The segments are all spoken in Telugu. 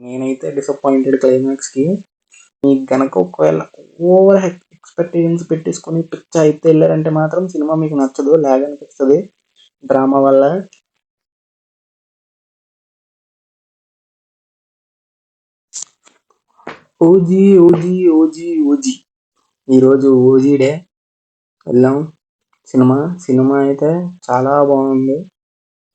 నేనైతే డిసప్పాయింటెడ్ క్లైమాక్స్కి. మీకు గనక ఒకవేళ ఓవర్ ఎక్స్పెక్టేషన్స్ పెట్టేసుకొని పిచ్చ అయితే వెళ్ళారంటే మాత్రం సినిమా మీకు నచ్చదు, లాగ్ అనిపిస్తుంది డ్రామా వల్ల. ఓజీ ఓజీ ఓజీ ఓజీ ఈరోజు ఓజీ డే. వెళ్ళాం సినిమా. సినిమా అయితే చాలా బాగుంది.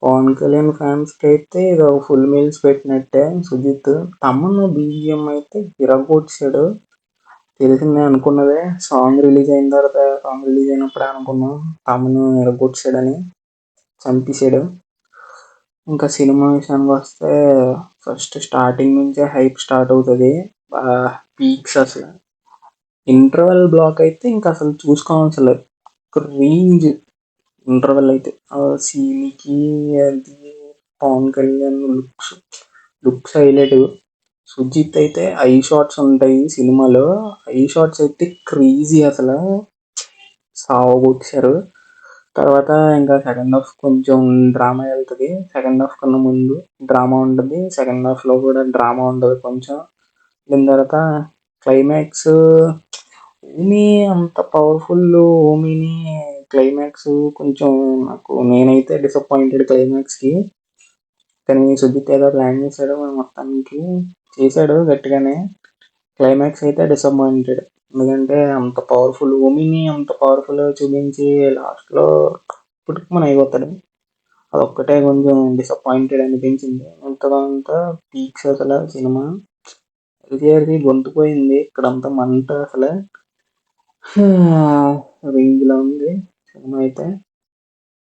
పవన్ కళ్యాణ్ ఫ్యాన్స్కి అయితే ఇది ఫుల్ మీల్స్ పెట్టినట్టే. సుజిత్ తమన్ బీజిఎం అయితే విరగొట్టాడు. తెలిసిందే అనుకున్నదే. సాంగ్ రిలీజ్ అయిన తర్వాత, సాంగ్ రిలీజ్ అయినప్పుడే అనుకున్నాం తమను విరగొట్టాడని, చంపేశాడు. ఇంకా సినిమా విషయానికి వస్తే ఫస్ట్ స్టార్టింగ్ నుంచే హైప్ స్టార్ట్ అవుతుంది. పీక్స్ అసలు. ఇంటర్వెల్ బ్లాక్ అయితే ఇంకా అసలు చూసుకోవాల్సిన రేంజ్. ఇంటర్వెల్ అయితే ఆ సీన్కి అది Pawan Kalyan looks looks highlight. Sujith అయితే ఐ షాట్స్ ఉంటాయి సినిమాలో. ఐ షాట్స్ అయితే క్రేజీ అసలు. సావగొట్టారు. తర్వాత ఇంకా సెకండ్ హాఫ్ కొంచెం డ్రామా వెళ్తుంది. సెకండ్ హాఫ్ కన్నా ముందు డ్రామా ఉంటుంది, సెకండ్ హాఫ్లో కూడా డ్రామా ఉంటుంది కొంచెం. దీని తర్వాత క్లైమాక్స్ ఓమీ అంత పవర్ఫుల్. ఓమీని క్లైమాక్స్ కొంచెం నాకు, నేనైతే డిసప్పాయింటెడ్ క్లైమాక్స్కి. కానీ సుజిత్ ఏదో ప్లాన్ చేశాడు మొత్తానికి, చేశాడు గట్టిగానే. క్లైమాక్స్ అయితే డిసప్పాయింటెడ్. ఎందుకంటే అంత పవర్ఫుల్ ఓమిని అంత పవర్ఫుల్ చూపించి లాస్ట్లో పుట్టుకుని అయిపోతాడు. అదొక్కటే కొంచెం డిసప్పాయింటెడ్ అనిపించింది. అంతా పీక్స్ అసలు సినిమా. ఎల్టీఆర్కి గొంతుపోయింది ఇక్కడంతా మంట అసలు. రేంజ్లో ఉంది సినిమా అయితే.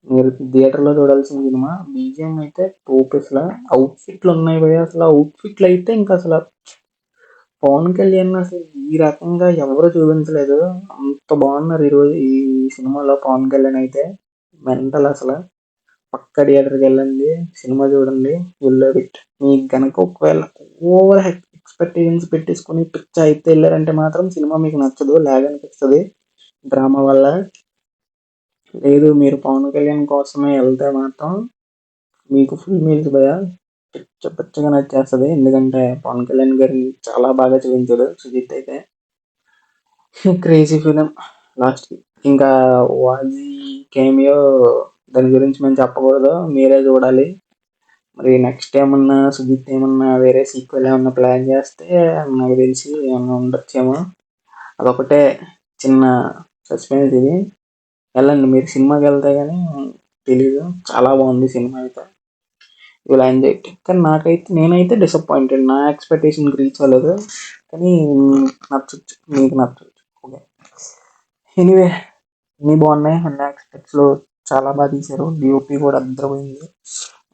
మీరు థియేటర్లో చూడాల్సిన సినిమా. బీజిఎం అయితే టోప్ అసలు. అవుట్ఫిట్లు ఉన్నాయి భయ, అసలు అవుట్ఫిట్లు అయితే ఇంకా అసలు పవన్ కళ్యాణ్ అసలు ఈ రకంగా ఎవరు చూపించలేదు. అంత బాగున్నారు ఈరోజు ఈ సినిమాలో పవన్ కళ్యాణ్ అయితే. మెంటల్ అసలు. పక్క థియేటర్కి వెళ్ళండి, సినిమా చూడండి. ఇట్ మీకు గనక ఒకవేళ ఓవర్ ఎక్స్పెక్టేషన్స్ పెట్టేసుకొని పిచ్చ అయితే వెళ్ళారంటే మాత్రం సినిమా మీకు నచ్చదు, లాగ్ అనిపిస్తుంది డ్రామా వల్ల. లేదు మీరు పవన్ కళ్యాణ్ కోసమే వెళ్తే మాత్రం మీకు ఫుల్ మీల్స్ భయ పిచ్చ పిచ్చగా నచ్చేస్తుంది. ఎందుకంటే పవన్ కళ్యాణ్ గారిని చాలా బాగా చూపించాడు సుజిత్ అయితే. క్రేజీ ఫిలిం లాస్ట్కి. ఇంకా వాజీ కేమియో, దాని గురించి మేము చెప్పకూడదు, మీరే చూడాలి. మరి నెక్స్ట్ ఏమన్నా సుజిత్ ఏమన్నా వేరే సీక్వెల్ ఏమన్నా ప్లాన్ చేస్తే నాకు తెలిసి ఏమన్నా ఉండొచ్చేమో. అదొకటే చిన్న సస్పెన్స్ ఇది. వెళ్ళండి మీరు సినిమాకి వెళ్తే కానీ తెలీదు. చాలా బాగుంది సినిమా అయితే. ఇలా ఎంజాయ్. కానీ నేనైతే డిసప్పాయింటెడ్. నా ఎక్స్పెక్టేషన్ రీచ్ అవ్వలేదు. కానీ నచ్చచ్చు, మీకు నచ్చచ్చు. ఓకే, ఎనీవే అన్నీ బాగున్నాయి. అన్ని ఆస్పెక్ట్స్లో చాలా బాగా తీశారు. డిఓపి కూడా అద్దరిపోయింది.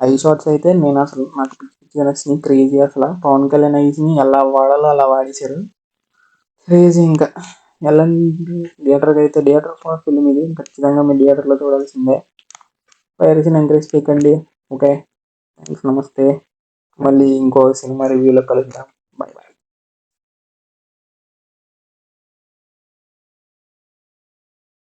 ఐ షాట్స్ అయితే నేను అసలు నాకు నచ్చినాయి. క్రేజీ అసలు. పవన్ కళ్యాణ్ ఐస్ని ఎలా వాడాలో అలా వాడేశారు. క్రేజీ. ఇంకా వెళ్ళండి థియేటర్కి అయితే. థియేటర్ ఫర్ ఫిల్మ్ ఇది. ఖచ్చితంగా మీ థియేటర్లో చూడాల్సిందే. పైరసీని ఎంకరేజ్ చేయకండి. ఓకే, థ్యాంక్స్, నమస్తే. మళ్ళీ ఇంకో సినిమా రివ్యూలో కలుద్దాం.